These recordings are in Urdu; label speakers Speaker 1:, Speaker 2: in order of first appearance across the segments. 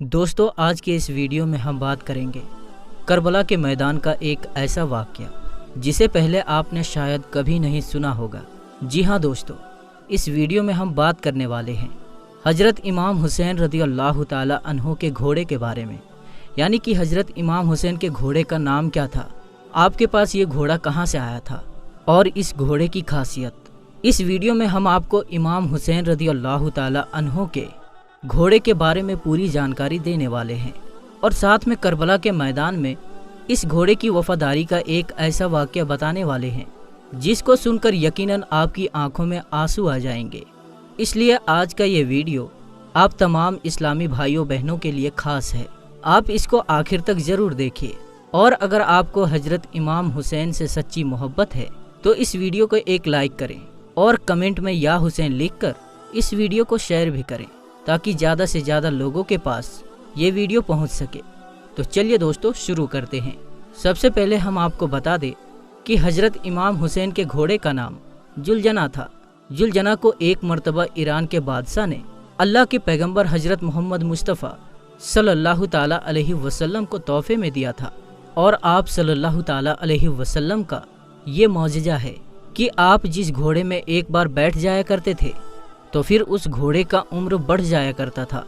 Speaker 1: دوستو آج کے اس ویڈیو میں ہم بات کریں گے کربلا کے میدان کا ایک ایسا واقعہ جسے پہلے آپ نے شاید کبھی نہیں سنا ہوگا۔ جی ہاں دوستو، اس ویڈیو میں ہم بات کرنے والے ہیں حضرت امام حسین رضی اللہ تعالی عنہ کے گھوڑے کے بارے میں، یعنی کہ حضرت امام حسین کے گھوڑے کا نام کیا تھا، آپ کے پاس یہ گھوڑا کہاں سے آیا تھا اور اس گھوڑے کی خاصیت۔ اس ویڈیو میں ہم آپ کو امام حسین رضی اللہ تعالی عنہ کے گھوڑے کے بارے میں پوری جانکاری دینے والے ہیں، اور ساتھ میں کربلا کے میدان میں اس گھوڑے کی وفاداری کا ایک ایسا واقعہ بتانے والے ہیں جس کو سن کر یقیناً آپ کی آنکھوں میں آنسو آ جائیں گے۔ اس لیے آج کا یہ ویڈیو آپ تمام اسلامی بھائیوں بہنوں کے لیے خاص ہے، آپ اس کو آخر تک ضرور دیکھیے، اور اگر آپ کو حضرت امام حسین سے سچی محبت ہے تو اس ویڈیو کو ایک لائک کریں اور کمنٹ میں یا حسین لکھ کر اس ویڈیو کو شیئر بھی کریں تاکہ زیادہ سے زیادہ لوگوں کے پاس یہ ویڈیو پہنچ سکے۔ تو چلیے دوستو شروع کرتے ہیں۔ سب سے پہلے ہم آپ کو بتا دیں کہ حضرت امام حسین کے گھوڑے کا نام جلجنا تھا۔ جلجنا کو ایک مرتبہ ایران کے بادشاہ نے اللہ کے پیغمبر حضرت محمد مصطفیٰ صلی اللہ تعالیٰ علیہ وسلم کو تحفے میں دیا تھا، اور آپ صلی اللہ تعالیٰ علیہ وسلم کا یہ معجزہ ہے کہ آپ جس گھوڑے میں ایک بار بیٹھ جایا کرتے تھے تو پھر اس گھوڑے کا عمر بڑھ جایا کرتا تھا،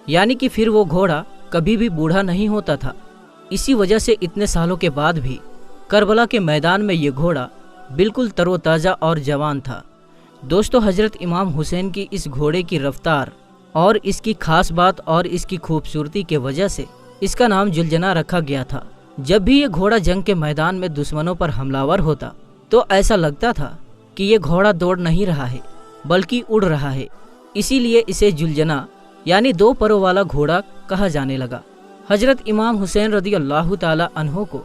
Speaker 1: یعنی کہ پھر وہ گھوڑا کبھی بھی بوڑھا نہیں ہوتا تھا۔ اسی وجہ سے اتنے سالوں کے بعد بھی کربلا کے میدان میں یہ گھوڑا بالکل تر و تازہ اور جوان تھا۔ دوستو حضرت امام حسین کی اس گھوڑے کی رفتار اور اس کی خاص بات اور اس کی خوبصورتی کے وجہ سے اس کا نام جلجنا رکھا گیا تھا۔ جب بھی یہ گھوڑا جنگ کے میدان میں دشمنوں پر حملہ ہوتا تو ایسا لگتا تھا کہ یہ گھوڑا دوڑ نہیں رہا ہے بلکہ اڑ رہا ہے، اسی لیے اسے جلجنا یعنی دو پروں والا گھوڑا کہا جانے لگا۔ حضرت امام حسین رضی اللہ تعالی عنہ کو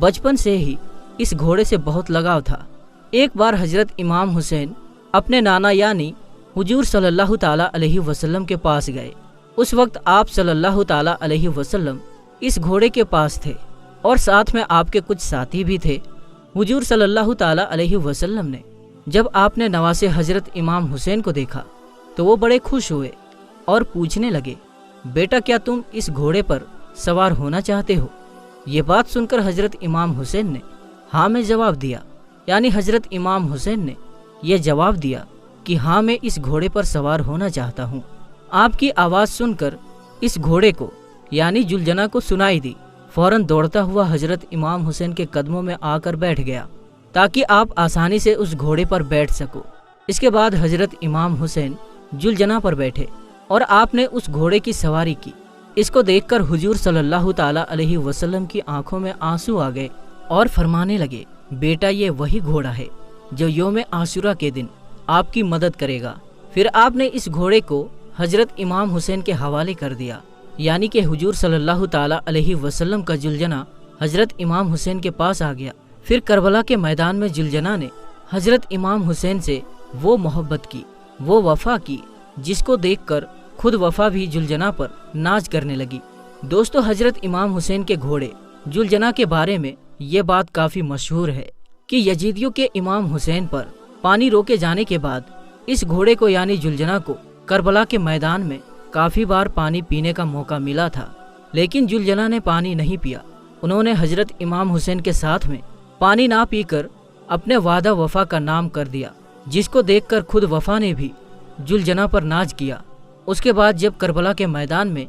Speaker 1: بچپن سے ہی اس گھوڑے سے بہت لگاؤ تھا۔ ایک بار حضرت امام حسین اپنے نانا یعنی حضور صلی اللہ تعالی علیہ وسلم کے پاس گئے۔ اس وقت آپ صلی اللہ تعالی علیہ وسلم اس گھوڑے کے پاس تھے اور ساتھ میں آپ کے کچھ ساتھی بھی تھے۔ حضور صلی اللہ تعالی علیہ وسلم نے جب آپ نے نواسے حضرت امام حسین کو دیکھا تو وہ بڑے خوش ہوئے اور پوچھنے لگے، بیٹا کیا تم اس گھوڑے پر سوار ہونا چاہتے ہو؟ یہ بات سن کر حضرت امام حسین نے ہاں میں جواب دیا، یعنی حضرت امام حسین نے یہ جواب دیا کہ ہاں میں اس گھوڑے پر سوار ہونا چاہتا ہوں۔ آپ کی آواز سن کر اس گھوڑے کو یعنی جلجنا کو سنائی دی، فوراً دوڑتا ہوا حضرت امام حسین کے قدموں میں آ کر بیٹھ گیا تاکہ آپ آسانی سے اس گھوڑے پر بیٹھ سکو۔ اس کے بعد حضرت امام حسین جلجنا پر بیٹھے اور آپ نے اس گھوڑے کی سواری کی۔ اس کو دیکھ کر حضور صلی اللہ تعالی علیہ وسلم کی آنکھوں میں آنسو آ گئے اور فرمانے لگے، بیٹا یہ وہی گھوڑا ہے جو یوم عاشورہ کے دن آپ کی مدد کرے گا۔ پھر آپ نے اس گھوڑے کو حضرت امام حسین کے حوالے کر دیا، یعنی کہ حضور صلی اللہ تعالی علیہ وسلم کا جلجنا حضرت امام حسین کے پاس آ گیا۔ پھر کربلا کے میدان میں جلجنا نے حضرت امام حسین سے وہ محبت کی، وہ وفا کی، جس کو دیکھ کر خود وفا بھی جلجنا پر ناز کرنے لگی۔ دوستو حضرت امام حسین کے گھوڑے جلجنا کے بارے میں یہ بات کافی مشہور ہے کہ یزیدیوں کے امام حسین پر پانی روکے جانے کے بعد اس گھوڑے کو یعنی جلجنا کو کربلا کے میدان میں کافی بار پانی پینے کا موقع ملا تھا، لیکن جلجنا نے پانی نہیں پیا۔ انہوں نے حضرت امام حسین کے ساتھ میں پانی نہ پی کر اپنے وعدہ وفا کا نام کر دیا، جس کو دیکھ کر خود وفا نے بھی جلجنا پر ناز کیا۔ اس کے بعد جب کربلا کے میدان میں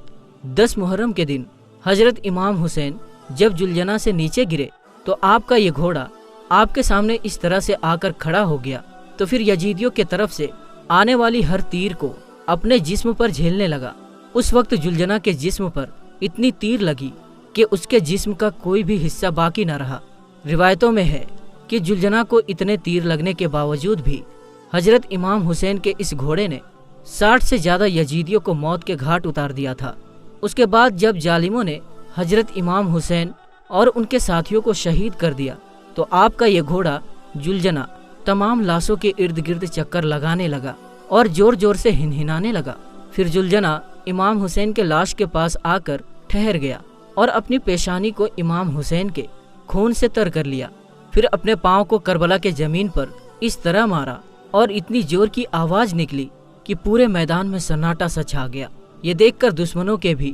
Speaker 1: 10 محرم کے دن حضرت امام حسین جب جلجنا سے نیچے گرے تو آپ کا یہ گھوڑا آپ کے سامنے اس طرح سے آ کر کھڑا ہو گیا، تو پھر یزیدیوں کے طرف سے آنے والی ہر تیر کو اپنے جسم پر جھیلنے لگا۔ اس وقت جلجنا کے جسم پر اتنی تیر لگی کہ اس کے جسم کا کوئی بھی حصہ باقی نہ رہا۔ روایتوں میں ہے کہ جلجنا کو اتنے تیر لگنے کے باوجود بھی حضرت امام حسین کے اس گھوڑے نے 60 سے زیادہ یزیدیوں کو موت کے گھاٹ اتار دیا تھا۔ اس کے بعد جب ظالموں نے حضرت امام حسین اور ان کے ساتھیوں کو شہید کر دیا تو آپ کا یہ گھوڑا جلجنا تمام لاشوں کے ارد گرد چکر لگانے لگا اور زور زور سے ہنہنانے لگا۔ پھر جلجنا امام حسین کے لاش کے پاس آ کر ٹھہر گیا اور اپنی پیشانی کو امام حسین کے خون سے تر کر لیا۔ پھر اپنے پاؤں کو کربلا کے زمین پر اس طرح مارا اور اتنی زور کی آواز نکلی کہ پورے میدان میں سناٹا سا چھا گیا۔ یہ دیکھ کر دشمنوں کے بھی